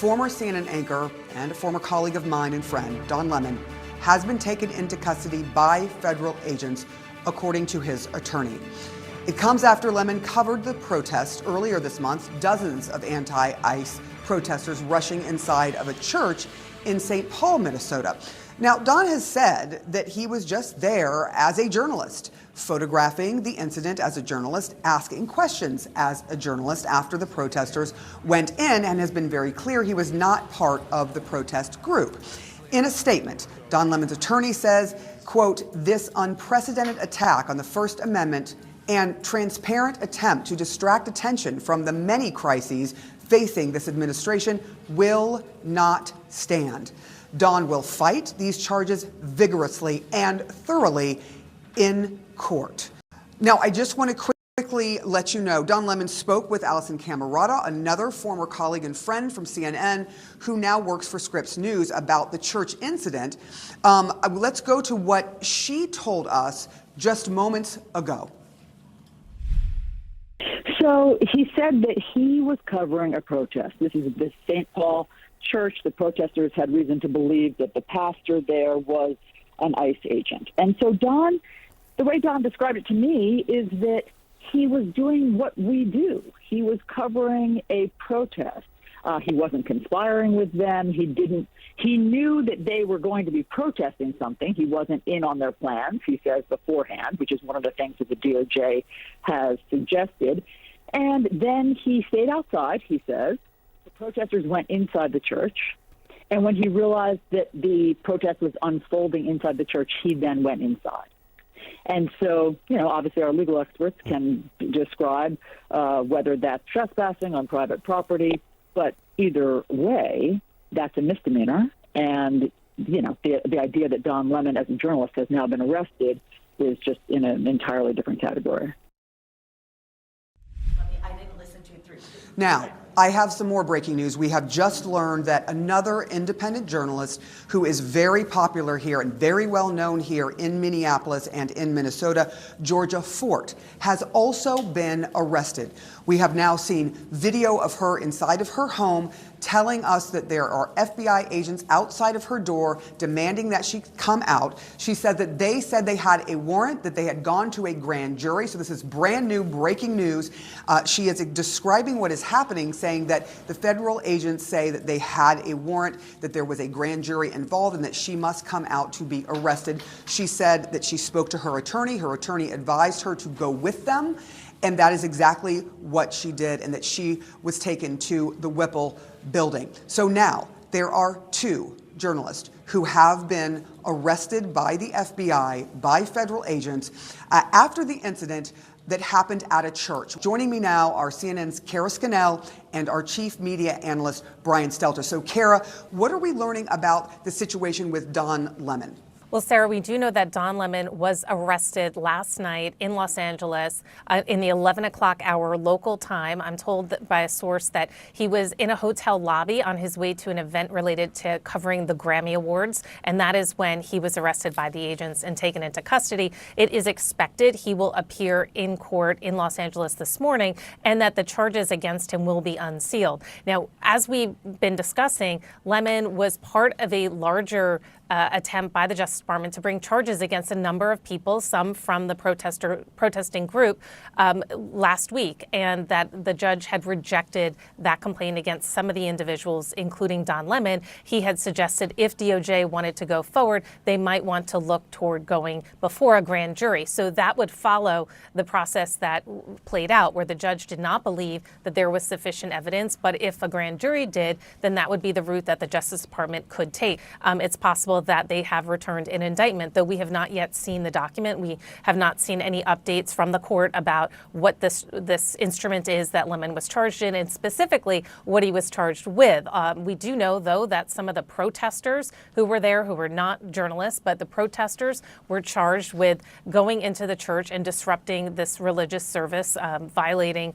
former CNN anchor and a former colleague of mine and friend, Don Lemon, has been taken into custody by federal agents, according to his attorney. It comes after Lemon covered the protest earlier this month, dozens of anti-ICE protesters rushing inside of a church in St. Paul, Minnesota. Now, Don has said that he was just there as a journalist, photographing the incident as a journalist, asking questions as a journalist after the protesters went in, and has been very clear he was not part of the protest group. In a statement, Don Lemon's attorney says, quote, "This unprecedented attack on the First Amendment and transparent attempt to distract attention from the many crises facing this administration will not stand. Don will fight these charges vigorously and thoroughly in court." Now, I just want to quickly let you know, Don Lemon spoke with Alisyn Camerota, another former colleague and friend from CNN, who now works for Scripps News, about the church incident. Let's go to what she told us just moments ago. So he said that he was covering a protest. This is the St. Paul church. The protesters had reason to believe that the pastor there was an ICE agent. And so Don, the way Don described it to me is that he was doing what we do. He was covering a protest. He wasn't conspiring with them. He knew that they were going to be protesting something. He wasn't in on their plans, he says, beforehand, which is one of the things that the DOJ has suggested. And then he stayed outside, he says. The protesters went inside the church. And when he realized that the protest was unfolding inside the church, he then went inside. And so, obviously our legal experts can describe whether that's trespassing on private property, but either way, that's a misdemeanor. And, the idea that Don Lemon, as a journalist, has now been arrested is just in an entirely different category. Now, I have some more breaking news. We have just learned that another independent journalist who is very popular here and very well known here in Minneapolis and in Minnesota, Georgia Fort, has also been arrested. We have now seen video of her inside of her home telling us that there are FBI agents outside of her door demanding that she come out. She said that they had a warrant, that they had gone to a grand jury. So this is brand new breaking news. She is describing what is happening, saying that the federal agents say that they had a warrant, that there was a grand jury involved, and that she must come out to be arrested. She said that she spoke to her attorney. Her attorney advised her to go with them. And that is exactly what she did, and that she was taken to the Whipple building. So now there are two journalists who have been arrested by the FBI, by federal agents, after the incident that happened at a church. Joining me now are CNN's Kara Scannell and our chief media analyst, Brian Stelter. So Kara, what are we learning about the situation with Don Lemon? Well, Sarah, we do know that Don Lemon was arrested last night in Los Angeles in the 11 o'clock hour local time. I'm told by a source that he was in a hotel lobby on his way to an event related to covering the Grammy Awards, and that is when he was arrested by the agents and taken into custody. It is expected he will appear in court in Los Angeles this morning, and that the charges against him will be unsealed. Now, as we've been discussing, Lemon was part of a larger attempt by the Justice Department to bring charges against a number of people, some from the protesting group last week, and that the judge had rejected that complaint against some of the individuals, including Don Lemon. He had suggested if DOJ wanted to go forward, they might want to look toward going before a grand jury. So that would follow the process that played out, where the judge did not believe that there was sufficient evidence, but if a grand jury did, then that would be the route that the Justice Department could take. It's possible that they have returned an indictment, though we have not yet seen the document. We have not seen any updates from the court about what this instrument is that Lemon was charged in, and specifically what he was charged with. We do know, though, that some of the protesters who were there, who were not journalists, but the protesters were charged with going into the church and disrupting this religious service, violating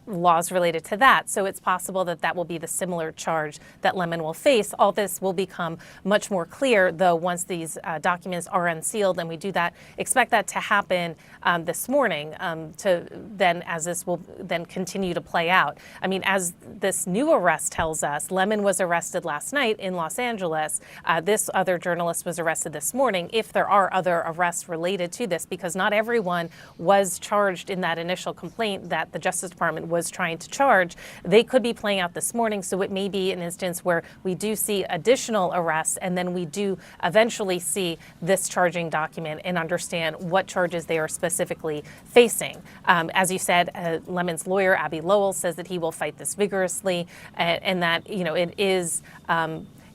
laws related to that. So it's possible that that will be the similar charge that Lemon will face. All this will become much more clear, though, once these documents are unsealed, and we do that, expect that to happen this morning, as this will then continue to play out. I mean, as this new arrest tells us, Lemon was arrested last night in Los Angeles. This other journalist was arrested this morning, if there are other arrests related to this, because not everyone was charged in that initial complaint that the Justice Department was trying to charge. They could be playing out this morning, so it may be an instance where we do see additional arrests, and then we do eventually see this charging document and understand what charges they are specifically facing. As you said, Lemon's lawyer, Abby Lowell, says that he will fight this vigorously, and that, you know, it is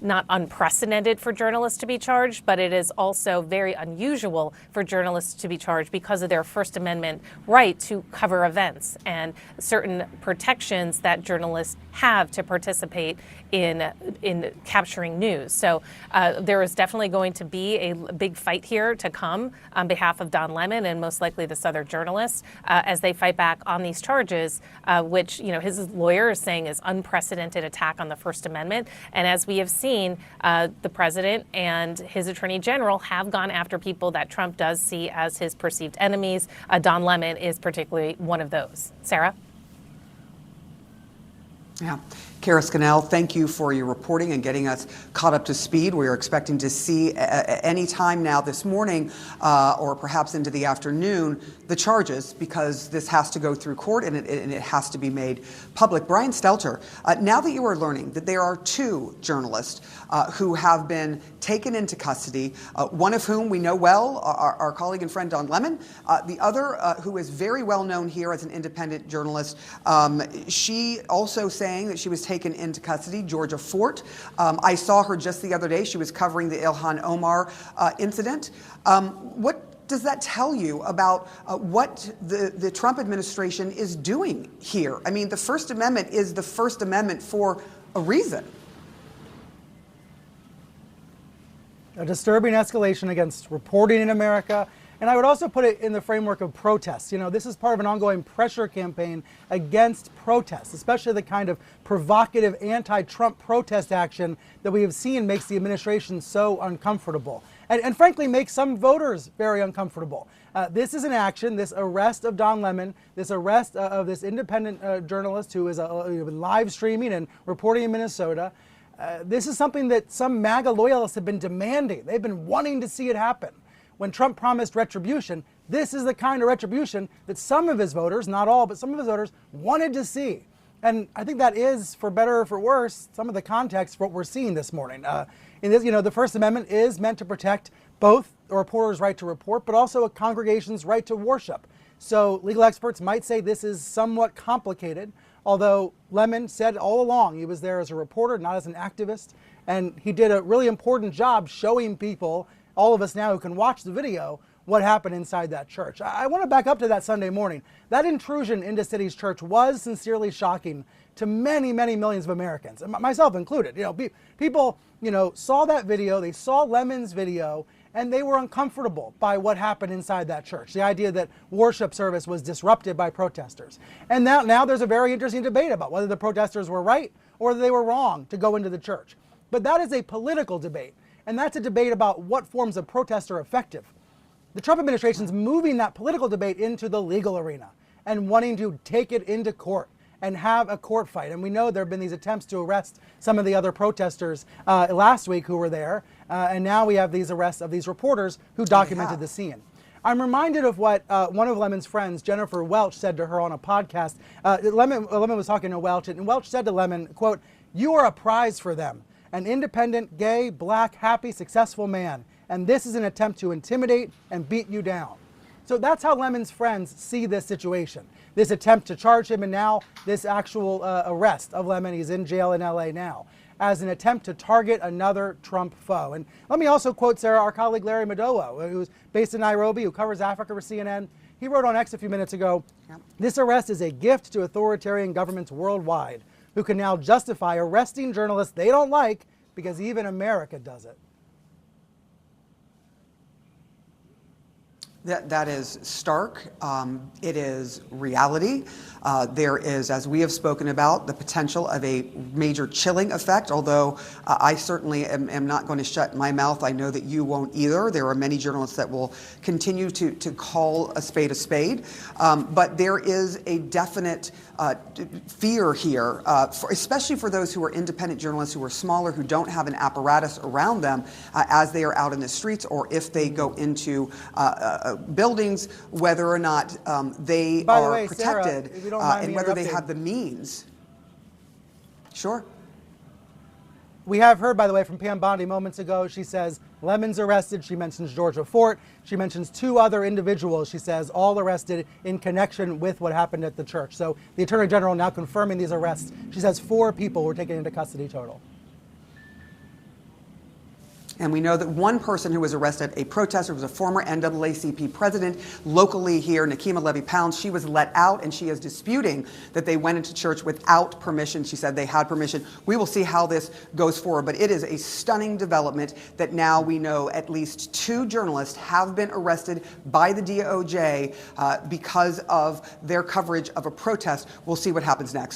not unprecedented for journalists to be charged, but it is also very unusual for journalists to be charged because of their First Amendment right to cover events and certain protections that journalists have to participate in capturing news. So there is definitely going to be a big fight here to come on behalf of Don Lemon and most likely this other journalist as they fight back on these charges, which, you know, his lawyer is saying is unprecedented attack on the First Amendment. And as we have seen, the president and his attorney general have gone after people that Trump does see as his perceived enemies. Don Lemon is particularly one of those. Sarah? Yeah. Kara Scannell, thank you for your reporting and getting us caught up to speed. We are expecting to see any time now this morning or perhaps into the afternoon the charges, because this has to go through court and it has to be made public. Brian Stelter, now that you are learning that there are two journalists who have been taken into custody, one of whom we know well, our colleague and friend Don Lemon, the other who is very well known here as an independent journalist, she also saying that she was taken into custody, Georgia Fort. I saw her just the other day. She was covering the Ilhan Omar incident. What does that tell you about what the Trump administration is doing here? I mean, the First Amendment is the First Amendment for a reason. A disturbing escalation against reporting in America. And I would also put it in the framework of protests. You know, this is part of an ongoing pressure campaign against protests, especially the kind of provocative anti-Trump protest action that we have seen makes the administration so uncomfortable. And frankly, makes some voters very uncomfortable. This is an action, this arrest of Don Lemon, this arrest of this independent journalist who is live streaming and reporting in Minnesota. This is something that some MAGA loyalists have been demanding. They've been wanting to see it happen. When Trump promised retribution, this is the kind of retribution that some of his voters, not all, but some of his voters wanted to see. And I think that is, for better or for worse, some of the context for what we're seeing this morning. In this, the First Amendment is meant to protect both a reporter's right to report, but also a congregation's right to worship. So legal experts might say this is somewhat complicated, although Lemon said all along he was there as a reporter, not as an activist. And he did a really important job showing people, all of us now who can watch the video, what happened inside that church. I want to back up to that Sunday morning. That intrusion into City's church was sincerely shocking to many, many millions of Americans, myself included. People, saw that video, they saw Lemon's video, and they were uncomfortable by what happened inside that church. The idea that worship service was disrupted by protesters. And now there's a very interesting debate about whether the protesters were right or they were wrong to go into the church. But that is a political debate. And that's a debate about what forms of protest are effective. The Trump administration is moving that political debate into the legal arena and wanting to take it into court and have a court fight. And we know there have been these attempts to arrest some of the other protesters last week who were there. And now we have these arrests of these reporters who documented the scene. I'm reminded of what one of Lemon's friends, Jennifer Welch, said to her on a podcast. Lemon was talking to Welch, and Welch said to Lemon, quote, "You are a prize for them. An independent, gay, black, happy, successful man. And this is an attempt to intimidate and beat you down." So that's how Lemon's friends see this situation. This attempt to charge him, and now this actual arrest of Lemon, he's in jail in LA now, as an attempt to target another Trump foe. And let me also quote, Sarah, our colleague Larry Madowo, who's based in Nairobi, who covers Africa for CNN. He wrote on X a few minutes ago, "This arrest is a gift to authoritarian governments worldwide who can now justify arresting journalists they don't like because even America does it." That is stark. It is reality. There is, as we have spoken about, the potential of a major chilling effect, although I certainly am not going to shut my mouth. I know that you won't either. There are many journalists that will continue to call a spade a spade. But there is a definite fear here, especially for those who are independent journalists who are smaller, who don't have an apparatus around them as they are out in the streets, or if they go into buildings, whether or not they By the are way, Sarah, protected if you don't mind and me whether they interrupting. have the means. Sure. We have heard, by the way, from Pam Bondi moments ago. She says Lemon's arrested. She mentions Georgia Fort. She mentions 2 other individuals, she says, all arrested in connection with what happened at the church. So the Attorney General now confirming these arrests. She says 4 people were taken into custody total. And we know that one person who was arrested, a protester, was a former NAACP president locally here, Nakima Levy-Pounds. She was let out, and she is disputing that they went into church without permission. She said they had permission. We will see how this goes forward, but it is a stunning development that now we know at least 2 journalists have been arrested by the DOJ because of their coverage of a protest. We'll see what happens next.